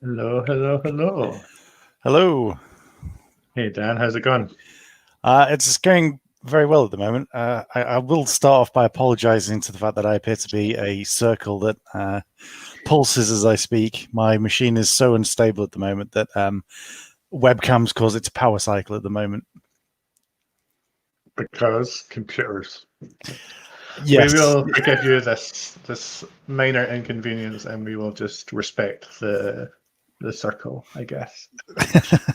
Hello, hello, hello. Hello. Hey, Dan, how's it going? It's going very well at the moment. I will start off by apologizing to the fact that I appear to be a circle that pulses as I speak. My machine is so unstable at the moment that webcams cause it to power cycle at the moment. Because computers. Yes. We will forgive you this minor inconvenience, and we will just respect the circle, I guess.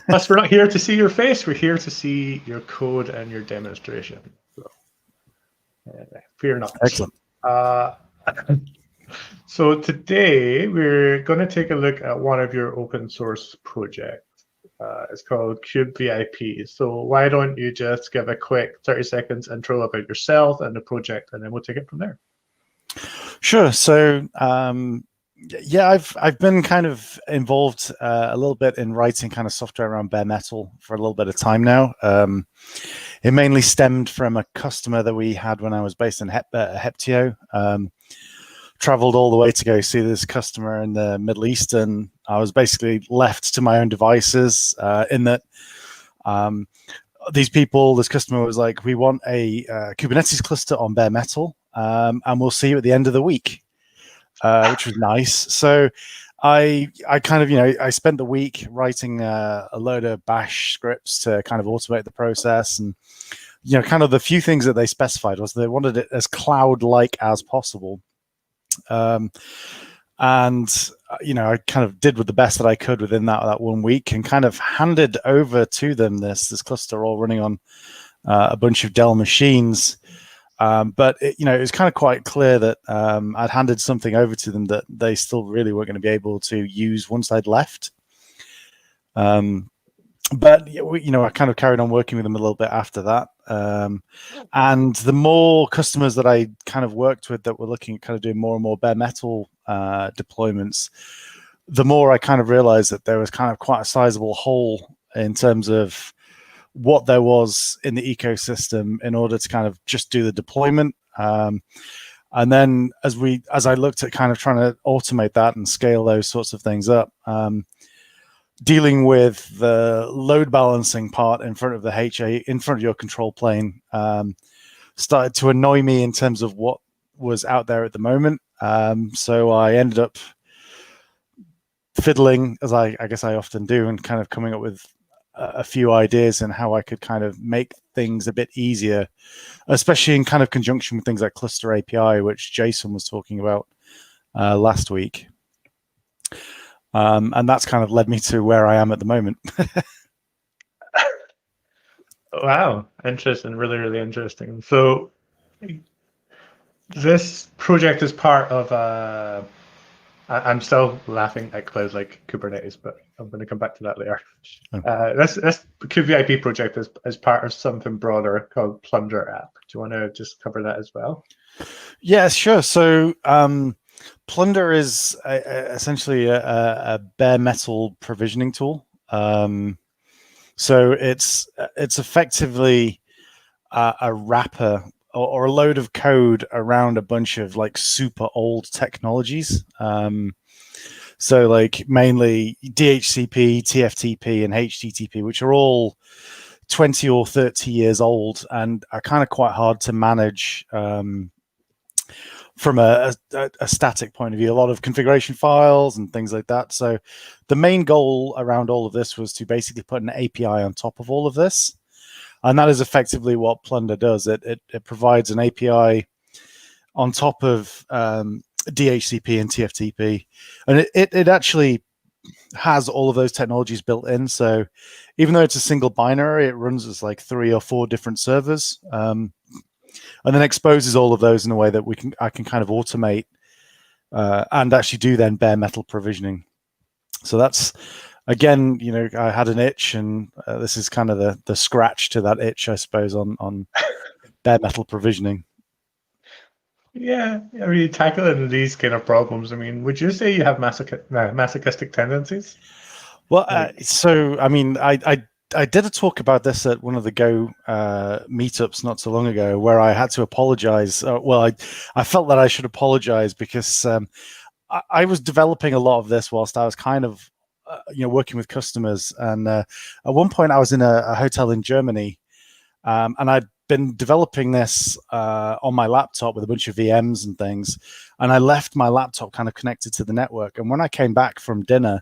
Plus, we're not here to see your face. We're here to see your code and your demonstration. So, fear not. Excellent. So today we're going to take a look at one of your open source projects. It's called kube-vip. So why don't you just give a quick 30 seconds intro about yourself and the project, and then we'll take it from there. Sure. So yeah, I've been kind of involved a little bit in writing kind of software around bare metal for a little bit of time now. It mainly stemmed from a customer that we had when I was based in Heptio. Traveled all the way to go see this customer in the Middle East, and I was basically left to my own devices in that this customer was like, we want a Kubernetes cluster on bare metal, and we'll see you at the end of the week, which was nice. So I kind of, I spent the week writing a load of bash scripts to kind of automate the process. And, kind of the few things that they specified was they wanted it as cloud-like as possible. And I kind of did with the best that I could within that 1 week, and kind of handed over to them this cluster all running on a bunch of Dell machines. But it was kind of quite clear that I'd handed something over to them that they still really weren't going to be able to use once I'd left. But I kind of carried on working with them a little bit after that. And the more customers that I kind of worked with that were looking at kind of doing more and more bare metal deployments, the more I kind of realized that there was kind of quite a sizable hole in terms of what there was in the ecosystem in order to kind of just do the deployment. And then as I looked at kind of trying to automate that and scale those sorts of things up, dealing with the load balancing part in front of the HA, in front of your control plane, started to annoy me in terms of what was out there at the moment. So I ended up fiddling, as I guess I often do, and kind of coming up with a few ideas and how I could kind of make things a bit easier, especially in kind of conjunction with things like Cluster API, which Jason was talking about last week. And that's kind of led me to where I am at the moment. Wow, interesting, really, really interesting. So this project is part of I'm still laughing at clouds like Kubernetes, but I'm going to come back to that later. This kube-vip project is part of something broader called Plunder app. Do you want to just cover that as well? Yeah, sure. So Plunder is essentially a bare metal provisioning tool. So it's effectively a wrapper or a load of code around a bunch of like super old technologies. So like mainly DHCP, TFTP, and HTTP, which are all 20 or 30 years old and are kind of quite hard to manage from a static point of view, a lot of configuration files and things like that. So the main goal around all of this was to basically put an API on top of all of this. And that is effectively what Plunder does. It provides an API on top of DHCP and TFTP. And it actually has all of those technologies built in. So even though it's a single binary, it runs as like 3 or 4 different servers. And then exposes all of those in a way that I can kind of automate and actually do then bare metal provisioning. So that's, again, I had an itch, and this is kind of the scratch to that itch, I suppose, on bare metal provisioning. Yeah, I mean, tackling these kind of problems, I mean, would you say you have masochistic tendencies? Well, so, I mean, I did a talk about this at one of the Go meetups not so long ago, where I had to apologize. I felt that I should apologize because I was developing a lot of this whilst I was kind of working with customers. And at one point, I was in a hotel in Germany, and I'd been developing this on my laptop with a bunch of VMs and things. And I left my laptop kind of connected to the network. And when I came back from dinner,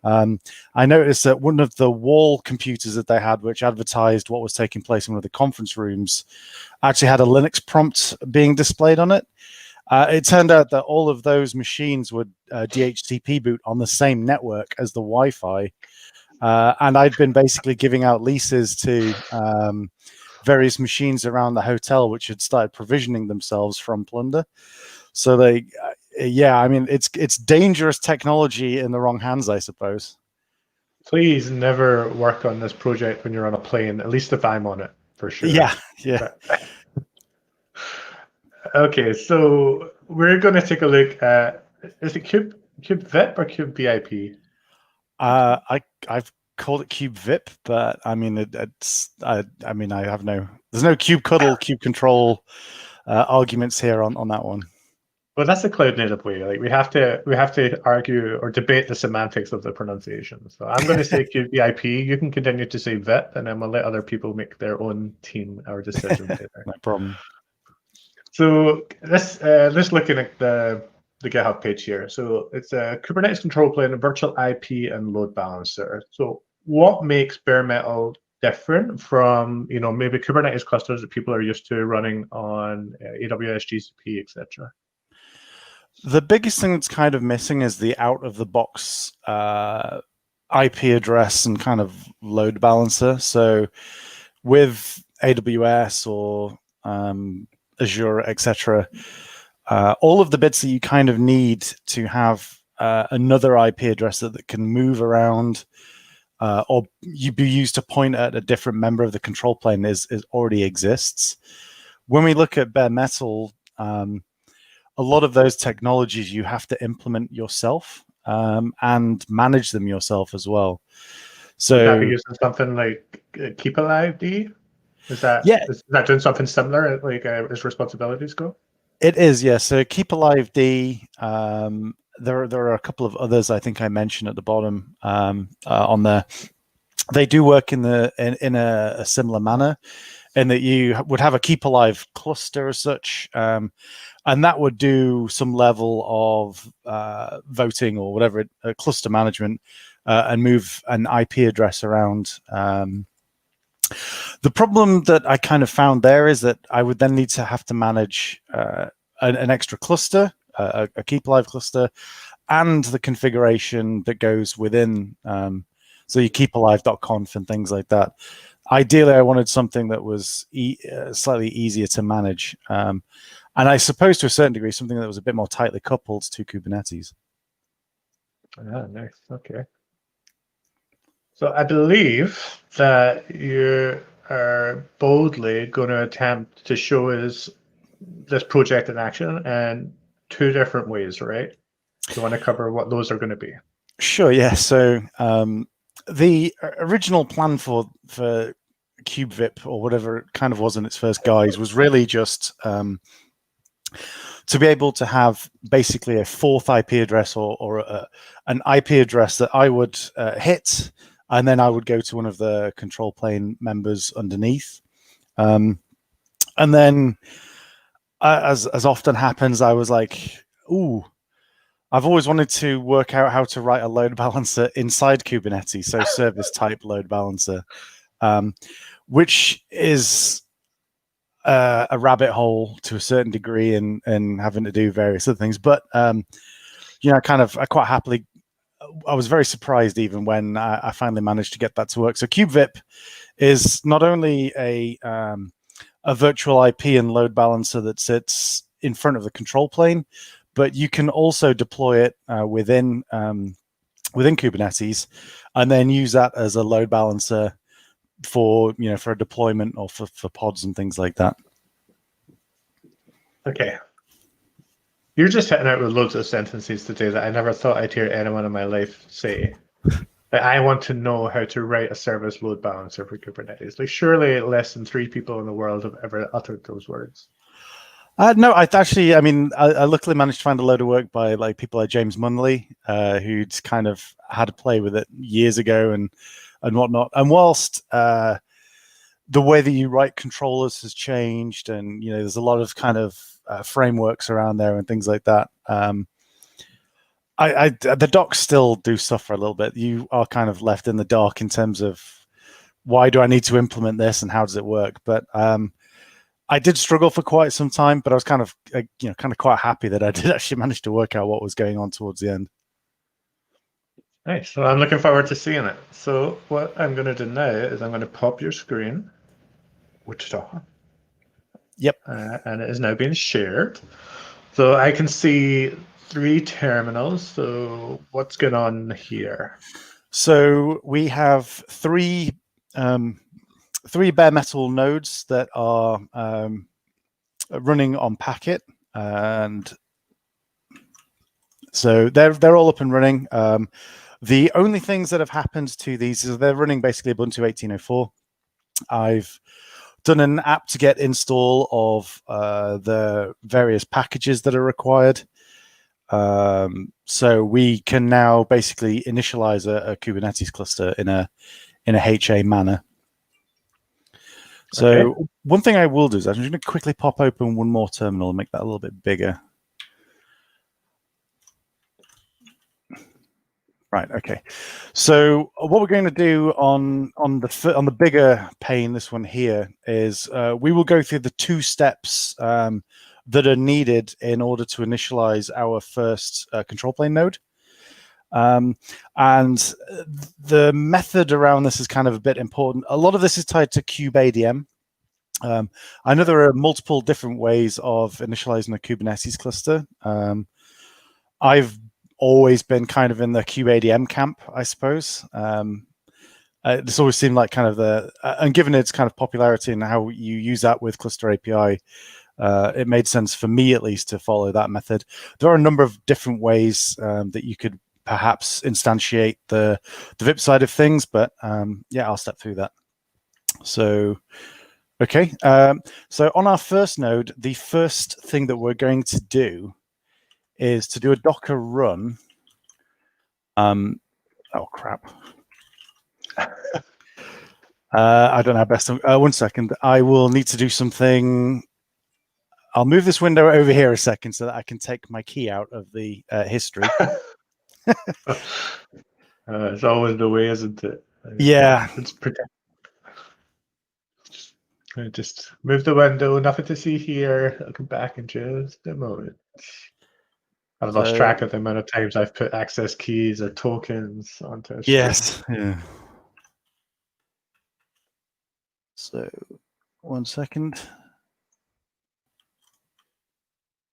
I noticed that one of the wall computers that they had, which advertised what was taking place in one of the conference rooms, actually had a Linux prompt being displayed on it. It turned out that all of those machines would DHCP boot on the same network as the Wi-Fi. And I'd been basically giving out leases to various machines around the hotel, which had started provisioning themselves from Plunder. So they, it's dangerous technology in the wrong hands, I suppose. Please never work on this project when you're on a plane, at least if I'm on it, for sure. Yeah. Okay, so we're going to take a look at, is it kube-vip or kube-vip? I've called it kube-vip, but I mean, I have there's no kube cuddle, kube control arguments here on that one. Well, that's the cloud native way. Like we have to argue or debate the semantics of the pronunciation. So I'm going to say kube-vip. You can continue to say vip, and then we'll let other people make their own team or decision later. No problem. So let's looking at the GitHub page here. So it's a Kubernetes control plane, a virtual IP, and load balancer. So what makes bare metal different from maybe Kubernetes clusters that people are used to running on AWS, GCP, etc.? The biggest thing that's kind of missing is the out-of-the-box IP address and kind of load balancer. So with AWS or Azure, etc., all of the bits that you kind of need to have another IP address that can move around or you be used to point at a different member of the control plane is already exists. When we look at bare metal, a lot of those technologies you have to implement yourself and manage them yourself as well. So would that be using something like Keep Alive D? Is that doing something similar, like as responsibilities go? It is, yeah. So Keep Alive D. There are a couple of others I think I mentioned at the bottom on there. They do work in a similar manner, in that you would have a Keep Alive cluster as such, and that would do some level of voting or whatever, cluster management, and move an IP address around. The problem that I kind of found there is that I would then need to have to manage an extra cluster, a Keep Alive cluster, and the configuration that goes within. So you keepalive.conf and things like that. Ideally, I wanted something that was slightly easier to manage. And I suppose to a certain degree, something that was a bit more tightly coupled to Kubernetes. Ah, nice. Okay. So I believe that you are boldly going to attempt to show us this project in action in two different ways, right? Do you want to cover what those are going to be? Sure, yeah. So the original plan for kube-vip, or whatever it kind of was in its first guise, was really just to be able to have basically a fourth IP address or an IP address that I would hit, and then I would go to one of the control plane members underneath. And then, as often happens, I was like, ooh, I've always wanted to work out how to write a load balancer inside Kubernetes, so service type load balancer, which is a rabbit hole to a certain degree in having to do various other things. But, I quite happily, I was very surprised even when I finally managed to get that to work. So kube-vip is not only a virtual IP and load balancer that sits in front of the control plane, but you can also deploy it within Kubernetes, and then use that as a load balancer for a deployment or for pods and things like that. Okay, you're just hitting out with loads of sentences today that I never thought I'd hear anyone in my life say. That I want to know how to write a service load balancer for Kubernetes. Like, surely less than 3 people in the world have ever uttered those words. No, I luckily managed to find a load of work by like people like James Munley, who'd kind of had a play with it years ago and whatnot. And whilst the way that you write controllers has changed, and there's a lot of kind of frameworks around there and things like that. The docs still do suffer a little bit. You are kind of left in the dark in terms of why do I need to implement this and how does it work. But I did struggle for quite some time, but I was kind of quite happy that I did actually manage to work out what was going on towards the end. Nice. Well, I'm looking forward to seeing it. So what I'm going to do now is I'm going to pop your screen. Wichita. Yep. And it is now being shared. So I can see 3 terminals. So what's going on here? So we have 3 bare metal nodes that are running on Packet, and so they're all up and running. The only things that have happened to these is they're running basically Ubuntu 18.04. I've done an apt-get install of the various packages that are required. So we can now basically initialize a Kubernetes cluster in a HA manner. So okay. One thing I will do is I'm just going to quickly pop open one more terminal and make that a little bit bigger. Right. Okay. So what we're going to do on the bigger pane, this one here, is we will go through the 2 steps that are needed in order to initialize our first control plane node. And the method around this is kind of a bit important. A lot of this is tied to kube-ADM. I know there are multiple different ways of initializing a Kubernetes cluster. I've always been kind of in the kube-ADM camp, I suppose. This always seemed like kind of and given its kind of popularity and how you use that with Cluster API, it made sense for me at least to follow that method. There are a number of different ways that you could perhaps instantiate the VIP side of things, but yeah, I'll step through that. So, okay. So on our first node, the first thing that we're going to do is to do a Docker run. Oh crap. I don't know how best. 1 second. I will need to do something. I'll move this window over here a second so that I can take my key out of the history. It's always the way, isn't it? Yeah. It's just move the window. Nothing to see here. I'll come back in just a moment. I've lost track of the amount of times I've put access keys or tokens onto a screen. Yes. Yeah. So 1 second.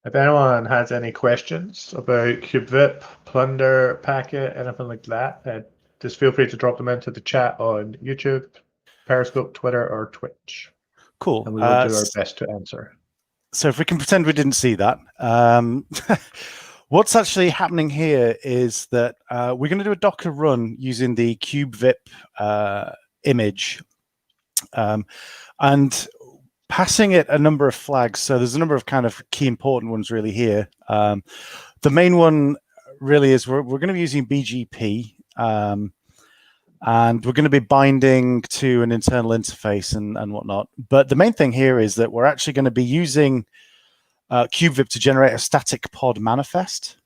If anyone has any questions about kube-vip, Plunder, Packet, anything like that, just feel free to drop them into the chat on YouTube, Periscope, Twitter, or Twitch. Cool. And we will do our best to answer. So if we can pretend we didn't see that, what's actually happening here is that we're going to do a Docker run using the kube-vip image and passing it a number of flags. So there's a number of kind of key important ones really here. The main one really is we're going to be using BGP and we're going to be binding to an internal interface and whatnot. But the main thing here is that we're actually going to be using kube-vip to generate a static pod manifest.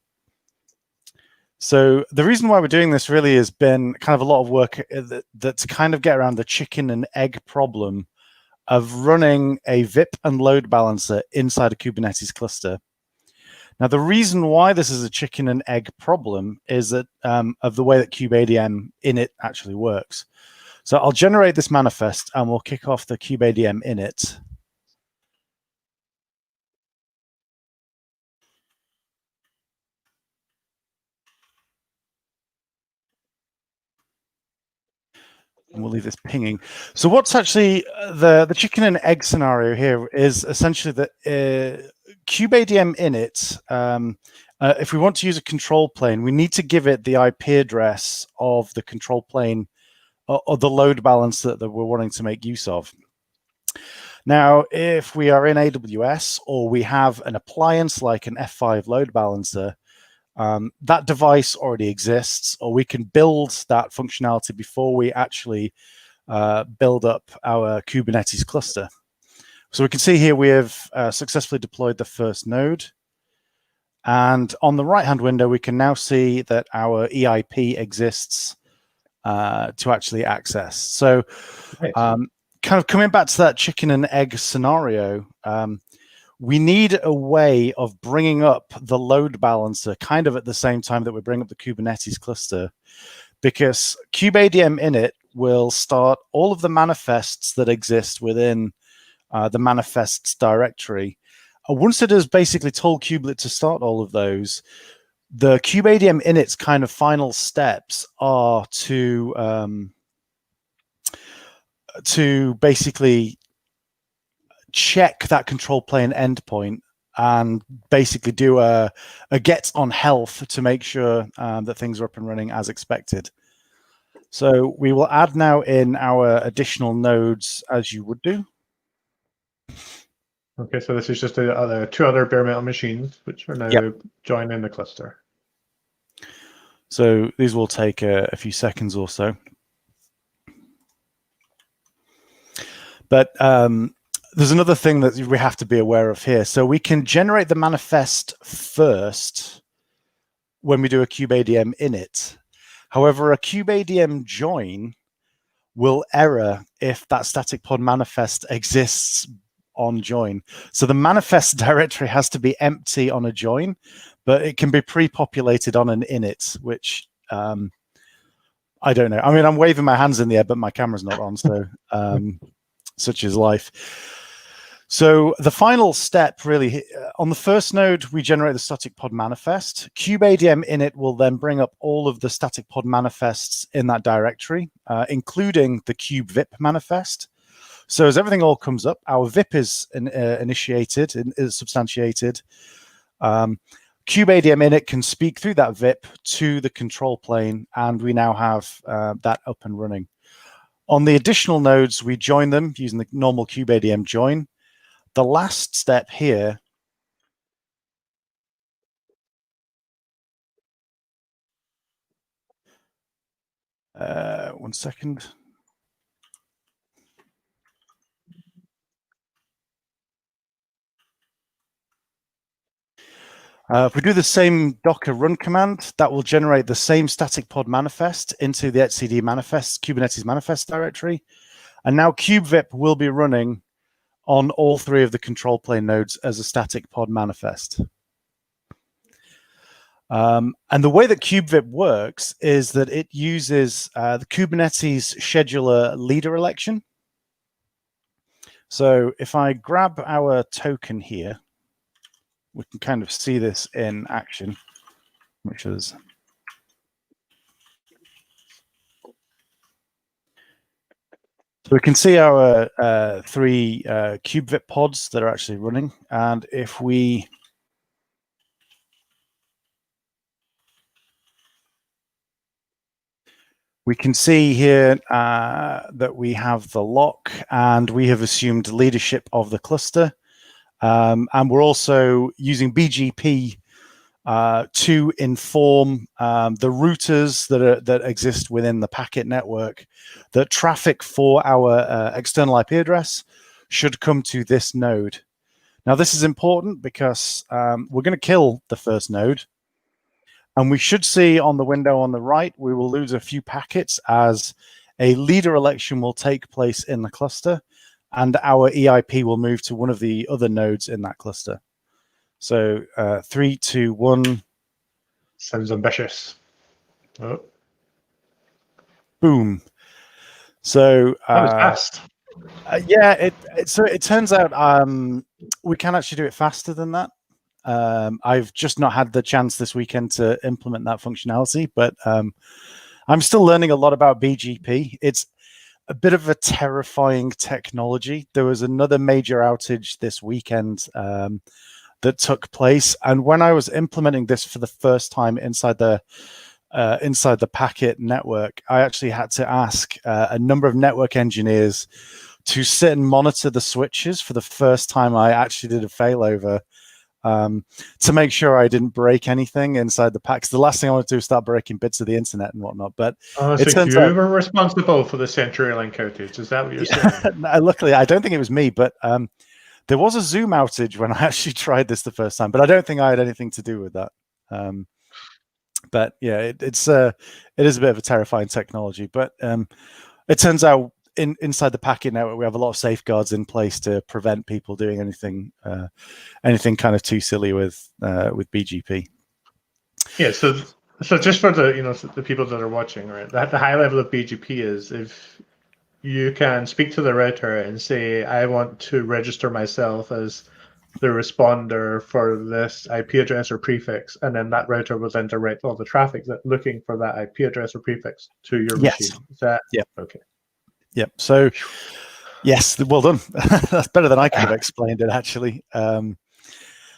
So the reason why we're doing this really has been kind of a lot of work that to kind of get around the chicken and egg problem of running a VIP and load balancer inside a Kubernetes cluster. Now, the reason why this is a chicken and egg problem is that of the way that kube-ADM init actually works. So I'll generate this manifest and we'll kick off the kube-ADM init. And we'll leave this pinging. So what's actually the chicken and egg scenario here is essentially that kube-ADM init, if we want to use a control plane, we need to give it the IP address of the control plane or the load balancer that we're wanting to make use of. Now, if we are in AWS or we have an appliance like an F5 load balancer, that device already exists, or we can build that functionality before we actually build up our Kubernetes cluster. So we can see here we have successfully deployed the first node. And on the right-hand window, we can now see that our EIP exists to actually access. So kind of coming back to that chicken and egg scenario, we need a way of bringing up the load balancer kind of at the same time that we bring up the Kubernetes cluster, because kube-adm init will start all of the manifests that exist within the manifests directory. Once it has basically told kubelet to start all of those, the kube-adm init's kind of final steps are to basically check that control plane endpoint and basically do a get on health to make sure that things are up and running as expected. So we will add now in our additional nodes as you would do. Okay, so this is just two other bare metal machines which are now joined in the cluster. So these will take a few seconds or so. But there's another thing that we have to be aware of here. So we can generate the manifest first when we do a kube-adm init. However, a kube-adm join will error if that static pod manifest exists on join. So the manifest directory has to be empty on a join, but it can be pre-populated on an init, which I don't know. I mean, I'm waving my hands in the air, but my camera's not on, so such is life. So the final step, really, on the first node, we generate the static pod manifest. Kube-adm init will then bring up all of the static pod manifests in that directory, including the kube-vip manifest. So as everything all comes up, our VIP is initiated and is substantiated. Kube-adm init can speak through that VIP to the control plane, and we now have that up and running. On the additional nodes, we join them using the normal kube-adm join. The last step here one second. If we do the same Docker run command, that will generate the same static pod manifest into the etcd manifest, Kubernetes manifest directory. And now kube-vip will be running on all three of the control plane nodes as a static pod manifest. And the way that kube-vip works is that it uses the Kubernetes scheduler leader election. So if I grab our token here, we can kind of see this in action, which is so we can see our three kube-vip pods that are actually running. And if we can see here that we have the lock and we have assumed leadership of the cluster. And we're also using BGP to inform the routers that exist within the packet network that traffic for our external IP address should come to this node. Now, this is important because we're going to kill the first node. And we should see on the window on the right, we will lose a few packets as a leader election will take place in the cluster, and our EIP will move to one of the other nodes in that cluster. So 3, 2, 1. Sounds ambitious. Oh. Boom. So that was fast. Yeah, so it turns out we can actually do it faster than that. I've just not had the chance this weekend to implement that functionality, but I'm still learning a lot about BGP. It's a bit of a terrifying technology. There was another major outage this weekend that took place, and when I was implementing this for the first time inside the packet network, I actually had to ask a number of network engineers to sit and monitor the switches for the first time I actually did a failover, to make sure I didn't break anything inside the packs. The last thing I want to do is start breaking bits of the internet and whatnot. But it so turns you out, were responsible for the CenturyLink outage. Is that what you're saying? luckily, I don't think it was me, but there was a Zoom outage when I actually tried this the first time, but I don't think I had anything to do with that. But yeah, it is a bit of a terrifying technology. But it turns out inside the packet network, we have a lot of safeguards in place to prevent people doing anything kind of too silly with BGP. Yeah. So just for the people that are watching, right? The high level of BGP is if you can speak to the router and say, I want to register myself as the responder for this IP address or prefix, and then that router will then direct all the traffic that looking for that IP address or prefix to your machine. Is that okay? Yep. So yes, well done. That's better than I could have explained it, actually.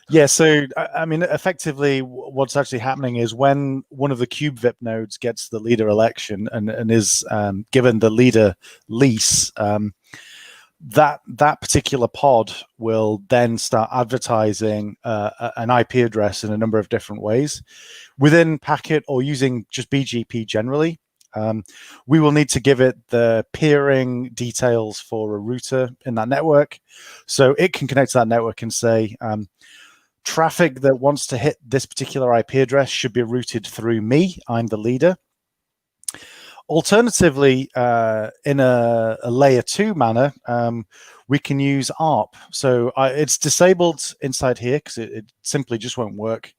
Yeah, so I mean, effectively, what's actually happening is when one of the kube-vip nodes gets the leader election and is given the leader lease, that particular pod will then start advertising an IP address in a number of different ways within packet or using just BGP generally. We will need to give it the peering details for a router in that network, so it can connect to that network and say, traffic that wants to hit this particular IP address should be routed through me. I'm the leader. Alternatively, in a layer 2 manner, we can use ARP. So it's disabled inside here because it simply just won't work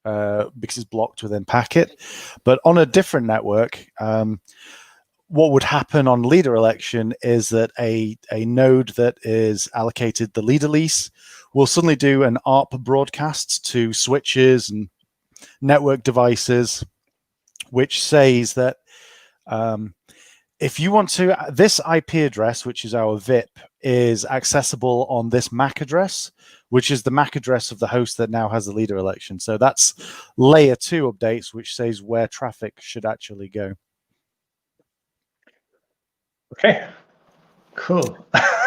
because it's blocked within packet. But on a different network, what would happen on leader election is that a node that is allocated the leader lease will suddenly do an ARP broadcast to switches and network devices, which says that if you want to, this IP address, which is our VIP, is accessible on this MAC address, which is the MAC address of the host that now has the leader election. So that's layer 2 updates, which says where traffic should actually go. Okay, cool.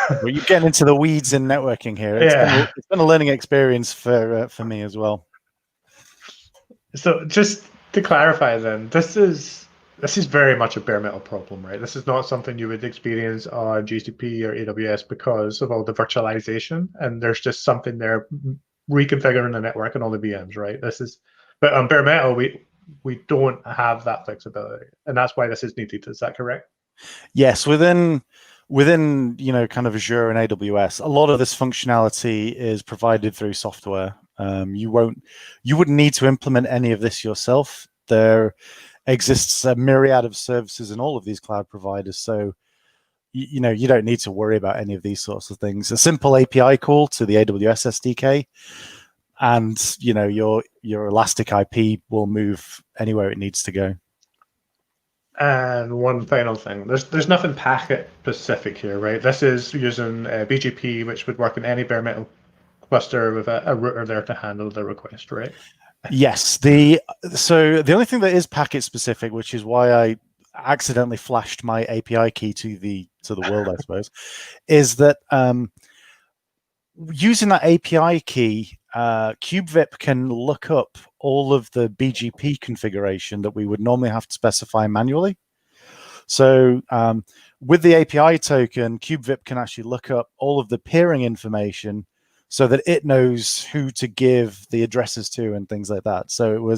Well, you're getting into the weeds in networking here. It's been a learning experience for me as well. So just to clarify then, this is very much a bare metal problem, right? This is not something you would experience on GCP or AWS because of all the virtualization, and there's just something there reconfiguring the network and all the VMs, right? But on bare metal, we don't have that flexibility, and that's why this is needed. Is that correct? Yes, within kind of Azure and AWS, a lot of this functionality is provided through software. You wouldn't need to implement any of this yourself. There exists a myriad of services in all of these cloud providers, so you don't need to worry about any of these sorts of things. A simple API call to the AWS SDK, and your Elastic IP will move anywhere it needs to go. And one final thing, there's nothing packet specific here, right? This is using BGP, which would work in any bare metal cluster with a router there to handle the request, right? Yes. So the only thing that is packet specific, which is why I accidentally flashed my API key to the world, I suppose, is that using that API key, kube-vip can look up all of the BGP configuration that we would normally have to specify manually. So with the API token, kube-vip can actually look up all of the peering information so that it knows who to give the addresses to and things like that. So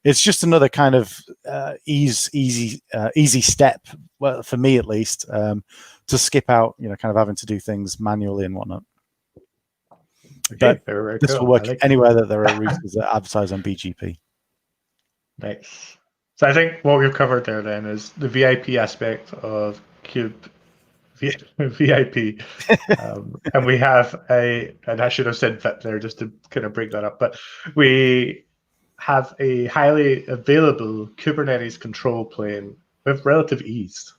it's just another kind of easy step, well, for me at least, to skip out, kind of having to do things manually and whatnot. Okay, very this cool. will work anywhere that there are routers that advertise on BGP. Nice. So I think what we've covered there then is the VIP aspect of VIP. And we have and I should have said VIP there just to kind of break that up, but we have a highly available Kubernetes control plane with relative ease.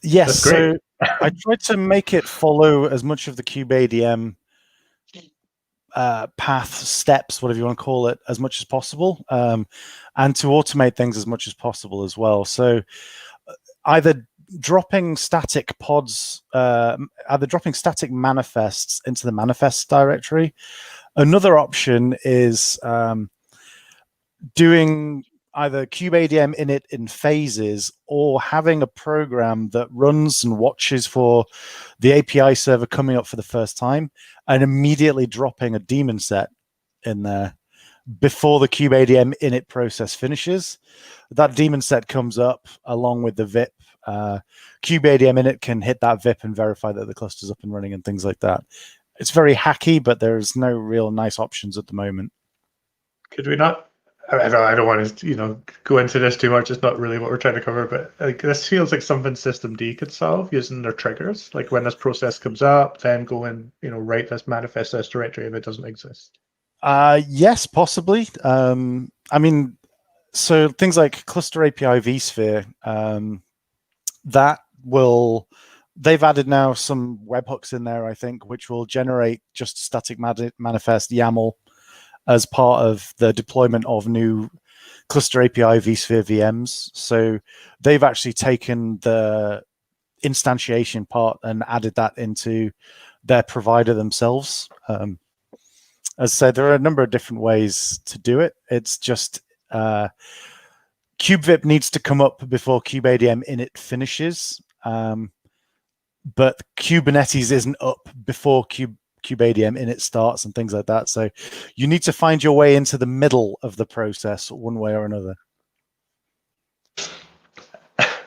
Yes, that's great. So I tried to make it follow as much of the kubeadm path, steps, whatever you want to call it, as much as possible, and to automate things as much as possible as well. So either dropping static pods, either dropping static manifests into the manifests directory. Another option is doing either kubeadm init in phases, or having a program that runs and watches for the API server coming up for the first time and immediately dropping a daemon set in there before the kubeadm init process finishes. That daemon set comes up along with the VIP. kubeadm init can hit that VIP and verify that the cluster's up and running and things like that. It's very hacky, but there's no real nice options at the moment. Could we not? I don't want to, go into this too much. It's not really what we're trying to cover, but this feels like something systemd could solve using their triggers. Like when this process comes up, then go and write this manifest this directory if it doesn't exist. Yes, possibly. I mean, so things like cluster API vSphere, they've added now some webhooks in there, I think, which will generate just static manifest YAML as part of the deployment of new cluster API vSphere VMs. So they've actually taken the instantiation part and added that into their provider themselves. As I said, there are a number of different ways to do it. It's just kube-vip needs to come up before kubeadm init finishes, but Kubernetes isn't up before kubeadm init starts and things like that. So you need to find your way into the middle of the process one way or another.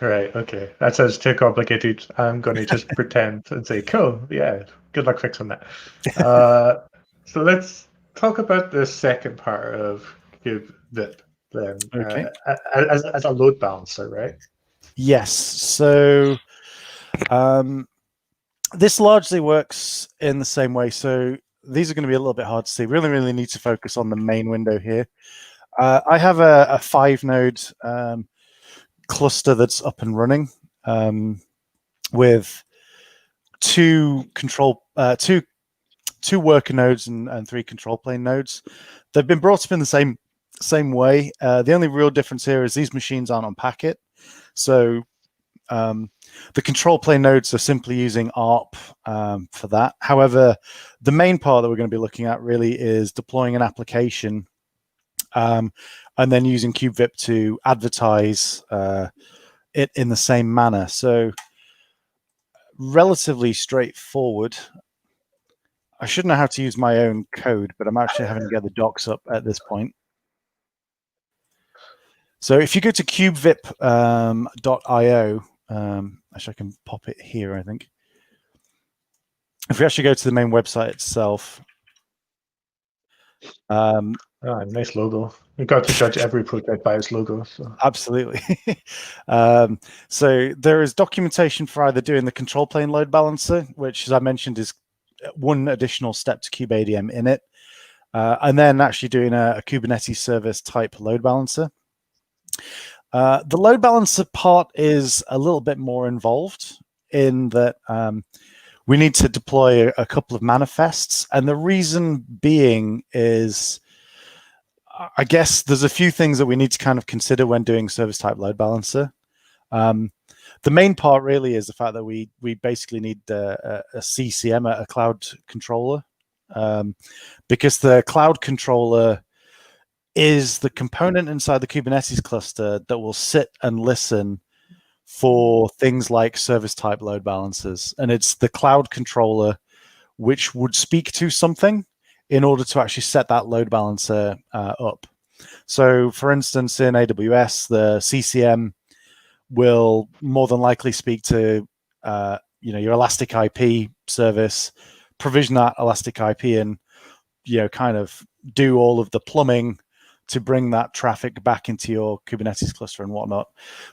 Right, okay. That sounds too complicated. I'm going to just pretend and say, cool, yeah, good luck fixing that. So let's talk about the second part of kube-vip then, Okay. as a load balancer, right? Yes. So this largely works in the same way. So these are going to be a little bit hard to see. Really need to focus on the main window here. I have a 5-node cluster that's up and running with two worker nodes and 3 control plane nodes. They've been brought up in the same way. The only real difference here is these machines aren't on packet. So the control plane nodes are simply using ARP for that. However, the main part that we're going to be looking at really is deploying an application and then using kube-vip to advertise it in the same manner. So relatively straightforward. I should know how to use my own code, but I'm actually having to get the docs up at this point. So if you go to kube-vip.io, actually I can pop it here, I think. If we actually go to the main website itself. Nice logo. We've got to judge every project by its logo. So. Absolutely. So there is documentation for either doing the control plane load balancer, which, as I mentioned, is one additional step to kubeadm init, and then actually doing a Kubernetes service type load balancer. The load balancer part is a little bit more involved in that we need to deploy a couple of manifests. And the reason being is, I guess there's a few things that we need to kind of consider when doing service type load balancer. The main part really is the fact that we basically need a CCM, a cloud controller, because the cloud controller is the component inside the Kubernetes cluster that will sit and listen for things like service type load balancers. And it's the cloud controller which would speak to something in order to actually set that load balancer up. So for instance, in AWS, the CCM will more than likely speak to your Elastic IP service, provision that Elastic IP, and kind of do all of the plumbing to bring that traffic back into your Kubernetes cluster and whatnot.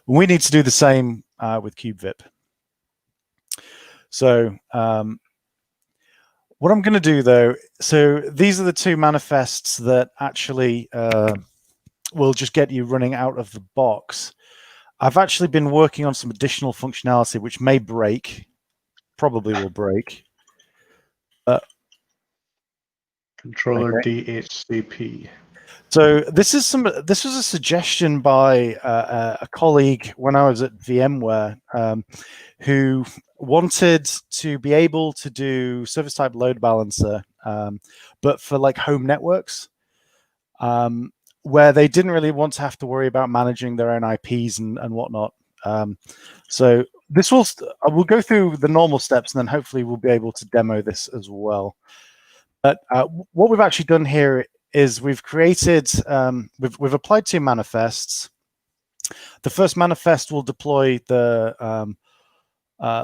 We need to do the same with kube-vip. So what I'm going to do, though, so these are the 2 manifests that actually will just get you running out of the box. I've actually been working on some additional functionality which may break, probably will break. Controller okay. DHCP. So this was a suggestion by a colleague when I was at VMware, who wanted to be able to do service type load balancer, but for like home networks, where they didn't really want to have to worry about managing their own IPs and whatnot. So this we'll go through the normal steps, and then hopefully we'll be able to demo this as well. But what we've actually done here is we've created, we've applied 2 manifests. The first manifest will deploy the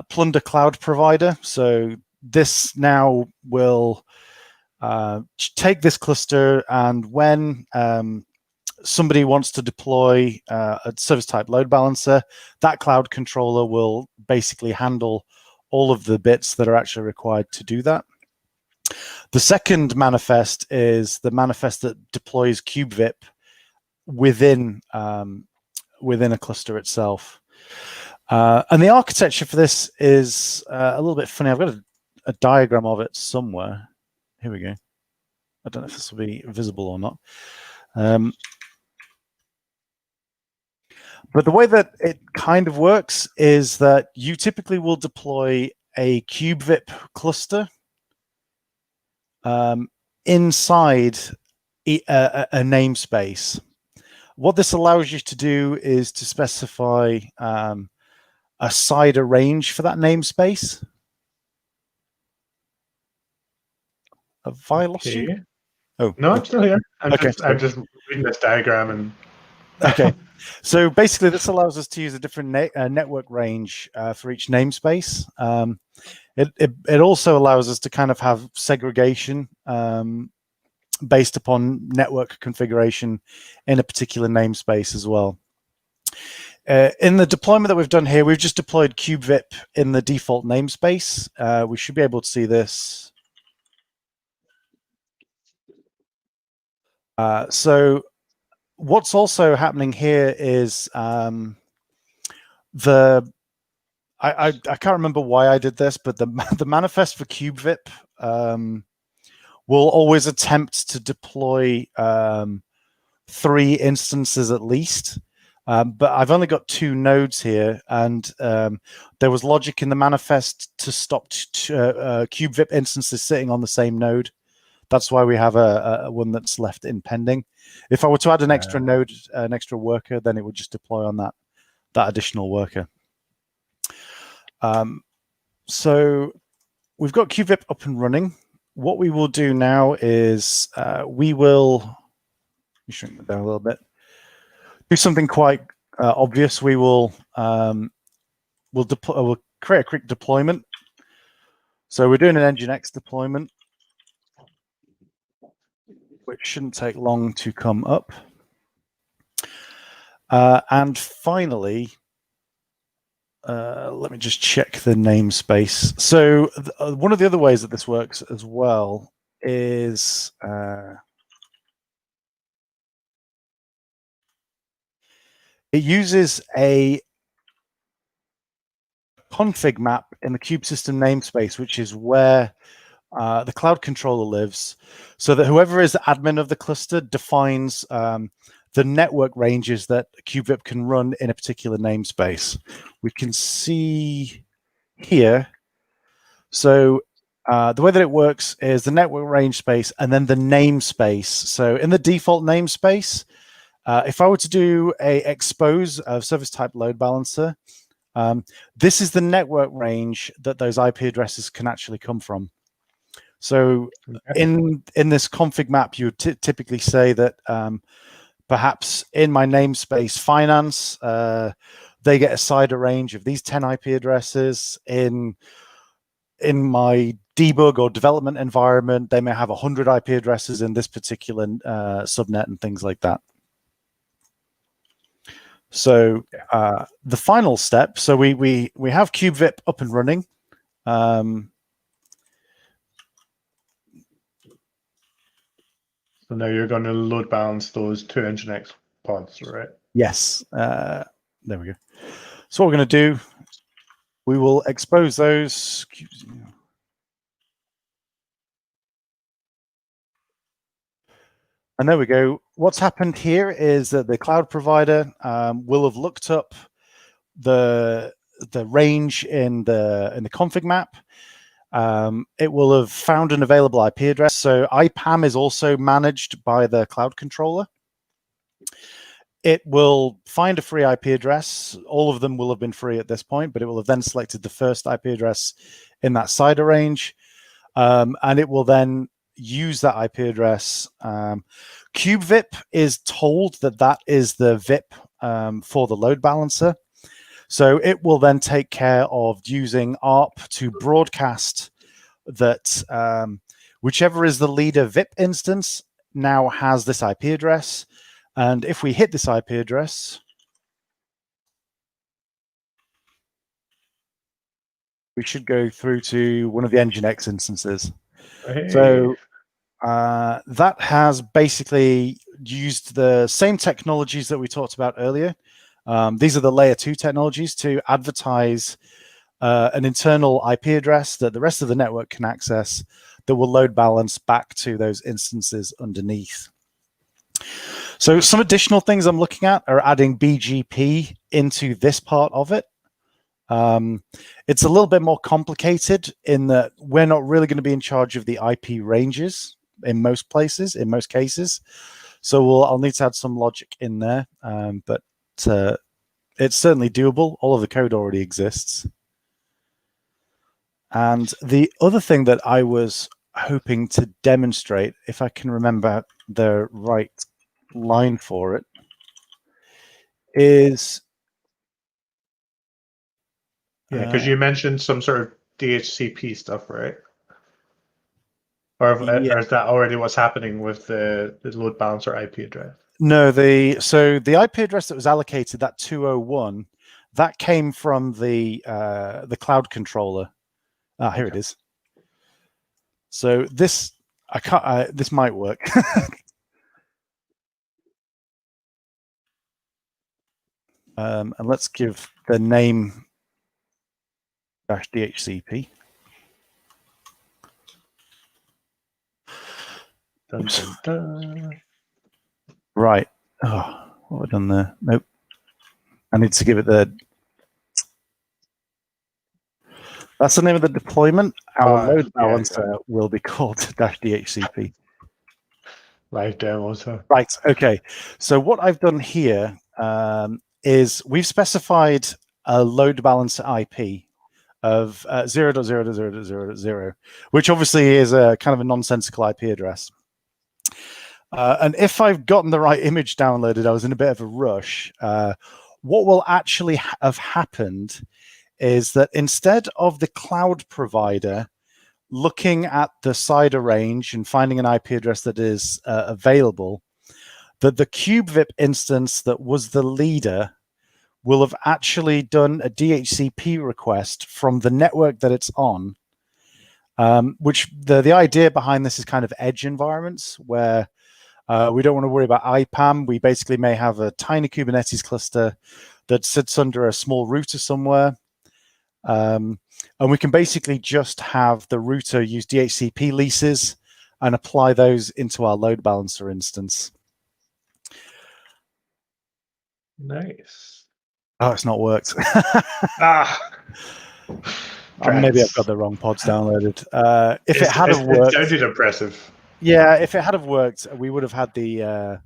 Plunder cloud provider. So this now will take this cluster, and when somebody wants to deploy a service type load balancer, that cloud controller will basically handle all of the bits that are actually required to do that. The second manifest is the manifest that deploys kube-vip within a cluster itself. And the architecture for this is a little bit funny. I've got a diagram of it somewhere. Here we go. I don't know if this will be visible or not. But the way that it kind of works is that you typically will deploy a kube-vip cluster inside a namespace. What this allows you to do is to specify a CIDR range for that namespace. Have I lost you? Oh no, I'm still here. I'm okay, just reading this diagram and. Okay, so basically this allows us to use a different network range for each namespace. It also allows us to kind of have segregation based upon network configuration in a particular namespace as well. In the deployment that we've done here, we've just deployed kube-vip in the default namespace. We should be able to see this. So what's also happening here is I can't remember why I did this, but the manifest for kube-vip will always attempt to deploy 3 instances at least. But I've only got 2 nodes here, and there was logic in the manifest to stop kube-vip instances sitting on the same node. That's why we have a one that's left in pending. If I were to add an extra node, an extra worker, then it would just deploy on that additional worker. So we've got kube-vip up and running. What we will do now is we will shrink that down a little bit. Do something quite obvious. We will we'll create a quick deployment. So we're doing an Nginx deployment, which shouldn't take long to come up. And finally, let me just check the namespace. So one of the other ways that this works as well is it uses a config map in the kubesystem namespace, which is where the cloud controller lives, so that whoever is the admin of the cluster defines the network ranges that kube-vip can run in a particular namespace. We can see here. So the way that it works is the network range space and then the namespace. So in the default namespace, if I were to do a expose of service type load balancer, this is the network range that those IP addresses can actually come from. So in this config map, you would typically say that perhaps in my namespace finance, they get a CIDR range of these 10 IP addresses. In my debug or development environment, they may have 100 IP addresses in this particular subnet and things like that. So the final step, so we have kube-vip up and running. So now you're going to load balance those 2 Nginx pods, right? Yes. There we go. So what we're going to do, we will expose those. And there we go. What's happened here is that the cloud provider will have looked up the range in the config map. It will have found an available IP address. So IPAM is also managed by the cloud controller. It will find a free IP address. All of them will have been free at this point, but it will have then selected the first IP address in that CIDR range. And it will then use that IP address. kube-vip is told that that is the VIP for the load balancer. So it will then take care of using ARP to broadcast that whichever is the leader VIP instance now has this IP address. And if we hit this IP address, we should go through to one of the Nginx instances. Hey. So that has basically used the same technologies that we talked about earlier. These are the layer 2 technologies to advertise an internal IP address that the rest of the network can access that will load balance back to those instances underneath. So some additional things I'm looking at are adding BGP into this part of it. It's a little bit more complicated in that we're not really going to be in charge of the IP ranges in most places, in most cases. So I'll need to add some logic in there, but it's certainly doable. All of the code already exists. And the other thing that I was hoping to demonstrate, if I can remember the right line for it, is because you mentioned some sort of DHCP stuff, right? Or is that already what's happening with the load balancer IP address? No, so the IP address that was allocated, that 201, that came from the cloud controller. Here it is. So this this might work. And let's give the name -DHCP. Dun, dun, dun. Right. Oh, what have I done there? Nope. I need to give it the. That's the name of the deployment. Our load balancer will be called -DHCP. Live demos. Huh? Right. Okay. So what I've done here is we've specified a load balancer IP of 0.0.0.0.0, which obviously is a kind of a nonsensical IP address. And if I've gotten the right image downloaded, I was in a bit of a rush. What will actually have happened is that instead of the cloud provider looking at the CIDR range and finding an IP address that is available, that the kube-vip instance that was the leader will have actually done a DHCP request from the network that it's on, which the idea behind this is kind of edge environments where we don't want to worry about IPAM. We basically may have a tiny Kubernetes cluster that sits under a small router somewhere. And we can basically just have the router use DHCP leases and apply those into our load balancer instance. Nice. Oh, it's not worked. Maybe I've got the wrong pods downloaded. If it had worked, it sounded impressive. Yeah, if it had worked, we would have had the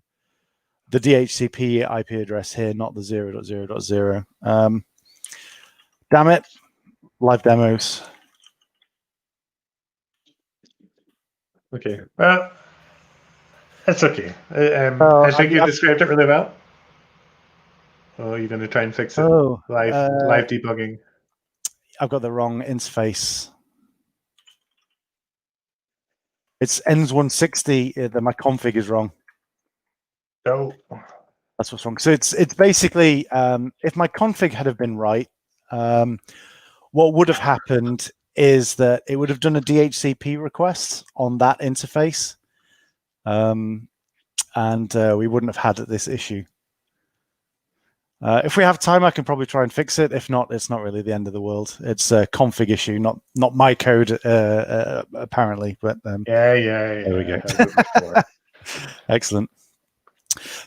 DHCP IP address here, not the 0.0.0. Damn it. Live demos. Okay. Well, that's okay. I think you described it really well. Oh, you're going to try and fix it? Live debugging. I've got the wrong interface. It's ends 160. My config is wrong. Oh, that's what's wrong. So it's basically if my config had have been right, what would have happened is that it would have done a DHCP request on that interface, and we wouldn't have had this issue. If we have time, I can probably try and fix it. If not, it's not really the end of the world. It's a config issue, not my code, apparently. But yeah. There we go. Excellent.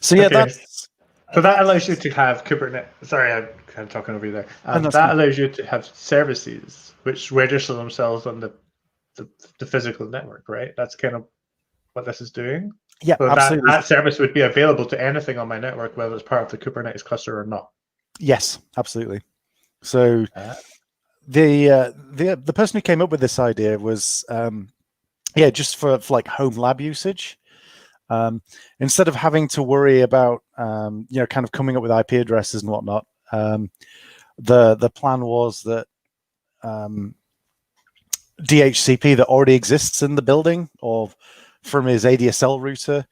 So yeah, Okay. So that allows you to have Kubernetes. Sorry, I'm kind of talking over you there. That allows you to have services which register themselves on the physical network, right? That's kind of what this is doing. Yeah, So absolutely. that service would be available to anything on my network, whether it's part of the Kubernetes cluster or not. Yes, absolutely. So the person who came up with this idea was just for like home lab usage. Instead of having to worry about kind of coming up with IP addresses and whatnot, the plan was that DHCP that already exists in the building or from his ADSL router,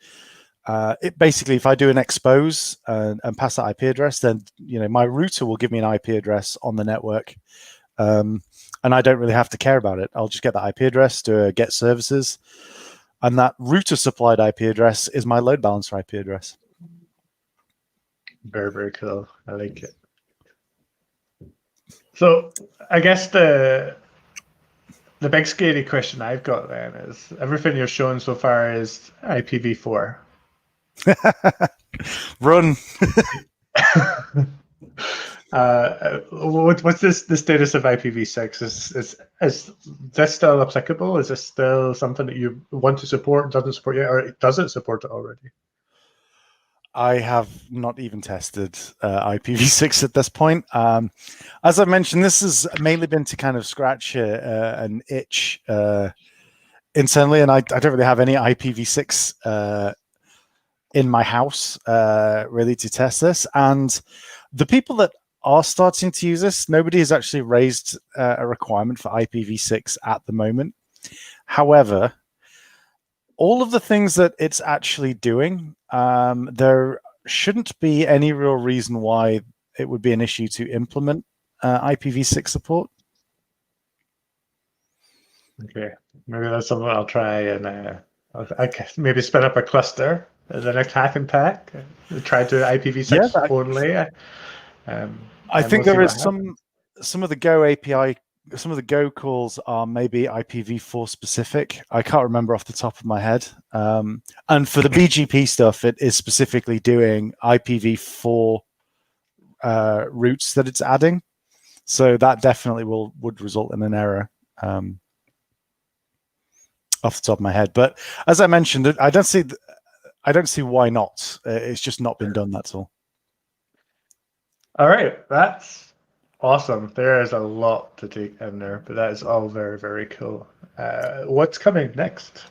it basically, if I do an expose and pass that IP address, then my router will give me an IP address on the network, and I don't really have to care about it. I'll just get that IP address to get services, and that router supplied IP address is my load balancer IP address. Very, very cool. I like it. So I guess the big scary question I've got then is everything you're showing so far is IPv4. Run. What's the status of IPv6? Is this still applicable? Is this still something that you want to support, doesn't support yet, or does it support it already? I have not even tested IPv6 at this point. As I mentioned, this has mainly been to kind of scratch an itch internally, and I don't really have any IPv6 in my house really to test this. And the people that are starting to use this, nobody has actually raised a requirement for IPv6 at the moment. However, all of the things that it's actually doing, there shouldn't be any real reason why it would be an issue to implement IPv6 support. Okay, maybe that's something I'll try, and I guess maybe spin up a cluster the next hacking pack. Try to IPv6 only. I think there is some of the Go API. Some of the Go calls are maybe IPv4 specific. I can't remember off the top of my head. And for the BGP stuff, it is specifically doing IPv4 routes that it's adding. So that definitely would result in an error off the top of my head. But as I mentioned, I don't see why not. It's just not been done. That's all. All right, that's awesome. There is a lot to take in there, but that is all very, very cool. What's coming next?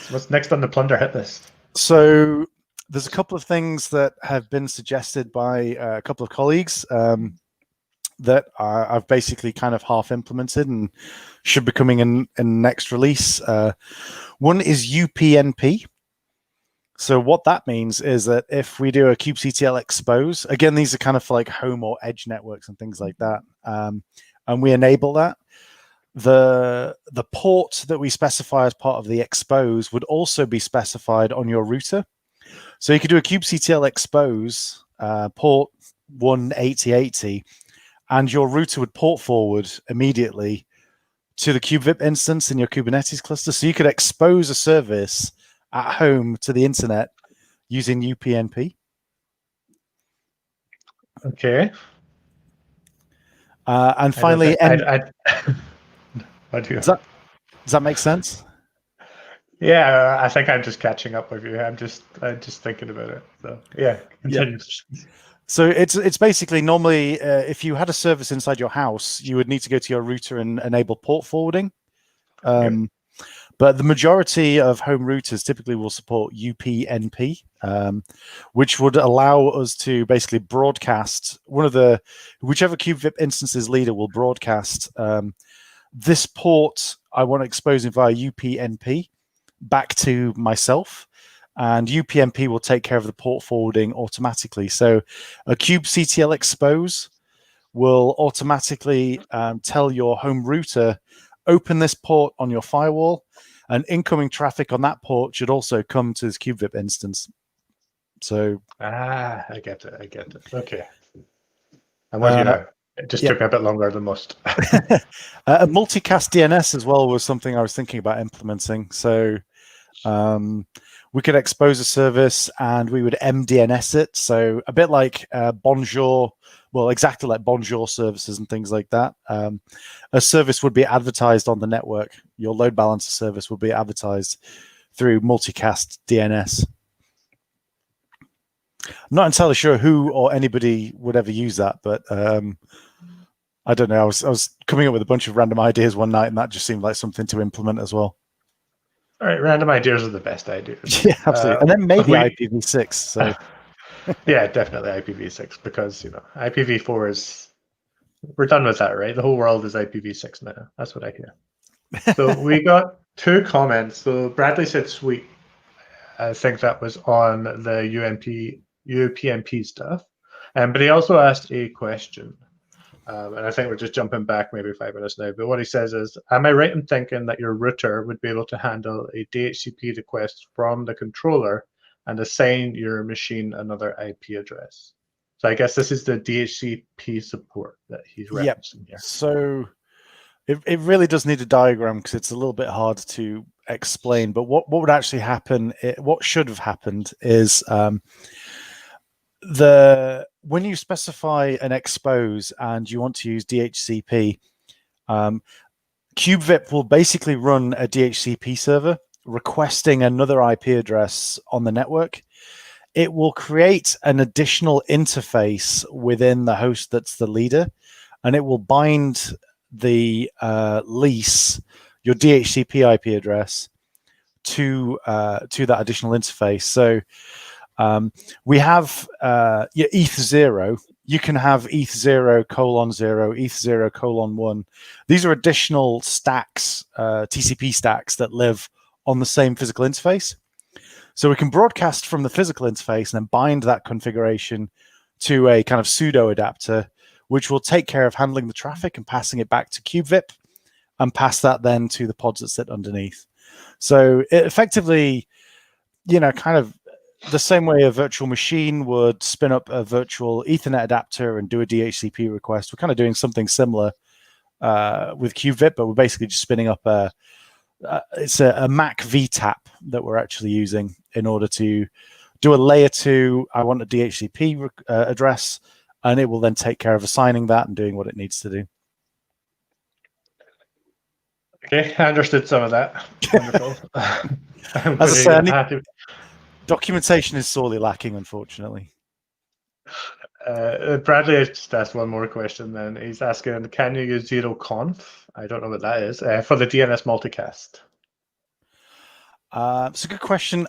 What's next on the Plunder hit list? So there's a couple of things that have been suggested by a couple of colleagues that I've basically kind of half implemented and should be coming in next release. One is UPnP. So what that means is that if we do a kubectl expose, again, these are kind of for like home or edge networks and things like that, and we enable that, the port that we specify as part of the expose would also be specified on your router. So you could do a kubectl expose port 18080, and your router would port forward immediately to the kube-vip instance in your Kubernetes cluster. So you could expose a service at home to the internet using UPnP. Okay. And finally, does that make sense? Yeah, I think I'm just catching up with you. I'm just thinking about it. So yeah, continue. Yeah. So it's basically normally if you had a service inside your house, you would need to go to your router and enable port forwarding. But the majority of home routers typically will support UPnP, which would allow us to basically broadcast whichever kube-vip instances leader will broadcast this port I want to expose via UPnP back to myself, and UPnP will take care of the port forwarding automatically. So a kubectl expose will automatically tell your home router, open this port on your firewall, and incoming traffic on that port should also come to this kube-vip instance. So I get it. Okay. I'm with you now. It just took a bit longer than most. A multicast DNS as well was something I was thinking about implementing. So we could expose a service and we would MDNS it. So a bit like Bonjour, well, exactly like Bonjour services and things like that. A service would be advertised on the network. Your load balancer service would be advertised through multicast DNS. I'm not entirely sure who or anybody would ever use that, but I don't know. I was coming up with a bunch of random ideas one night, and that just seemed like something to implement as well. All right, random ideas are the best ideas. Yeah, absolutely. And then maybe IPv6. So yeah, definitely IPv6, because IPv4 is, we're done with that, right? The whole world is IPv6 now. That's what I hear. So we got 2 comments. So Bradley said sweet. I think that was on the UPnP stuff. But he also asked a question. And I think we're just jumping back maybe 5 minutes now. But what he says is, am I right in thinking that your router would be able to handle a DHCP request from the controller and assign your machine another IP address? So I guess this is the DHCP support that he's referencing here. So it really does need a diagram because it's a little bit hard to explain. But what would actually happen, what should have happened is when you specify an expose and you want to use DHCP, kube-vip will basically run a DHCP server requesting another IP address on the network. It will create an additional interface within the host that's the leader, and it will bind the lease, your DHCP IP address, to that additional interface. So we have your ETH0. You can have ETH0:0, ETH0:1. These are additional stacks, TCP stacks that live on the same physical interface. So we can broadcast from the physical interface and then bind that configuration to a kind of pseudo adapter, which will take care of handling the traffic and passing it back to kube-vip and pass that then to the pods that sit underneath. So it effectively, kind of the same way a virtual machine would spin up a virtual Ethernet adapter and do a DHCP request. We're kind of doing something similar with kube-vip, but we're basically just spinning up it's a Mac VTAP that we're actually using in order to do a layer 2. I want a DHCP address, and it will then take care of assigning that and doing what it needs to do. Okay, I understood some of that. Wonderful. As I said, documentation is sorely lacking, unfortunately. Bradley just asked one more question then. He's asking, can you use zeroconf? I don't know what that is, for the DNS multicast. It's a good question.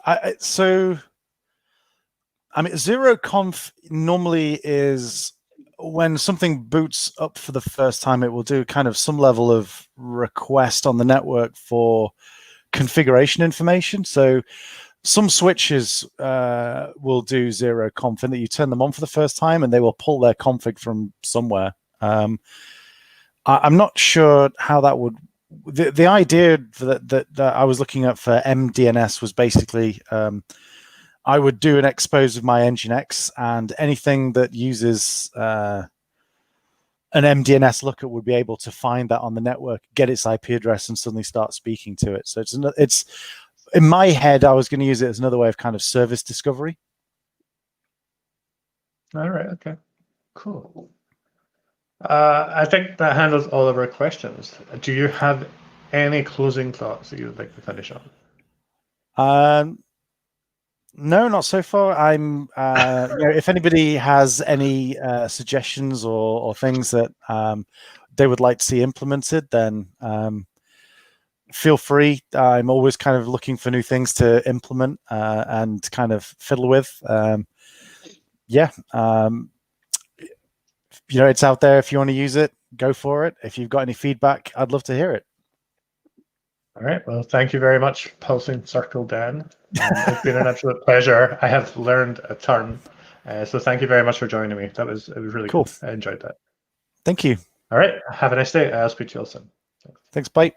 Zeroconf normally is when something boots up for the first time, it will do kind of some level of request on the network for configuration information. So some switches will do zeroconf, and that you turn them on for the first time and they will pull their config from somewhere. I'm not sure how that would. The idea that I was looking at for MDNS was basically I would do an expose of my Nginx, and anything that uses an MDNS lookup would be able to find that on the network, get its IP address, and suddenly start speaking to it. So it's in my head, I was going to use it as another way of kind of service discovery. All right. Okay. Cool. I think that handles all of our questions. Do you have any closing thoughts that you would like to finish on? No, not so far. I'm, if anybody has any suggestions or things that they would like to see implemented, then feel free. I'm always kind of looking for new things to implement and kind of fiddle with. It's out there. If you want to use it, go for it. If you've got any feedback, I'd love to hear it. All right. Well, thank you very much, Pulsing Circle Dan. It's been an absolute pleasure. I have learned a ton. So thank you very much for joining me. It was really cool. I enjoyed that. Thank you. All right. Have a nice day. I'll speak to you all soon. Thanks. Bye.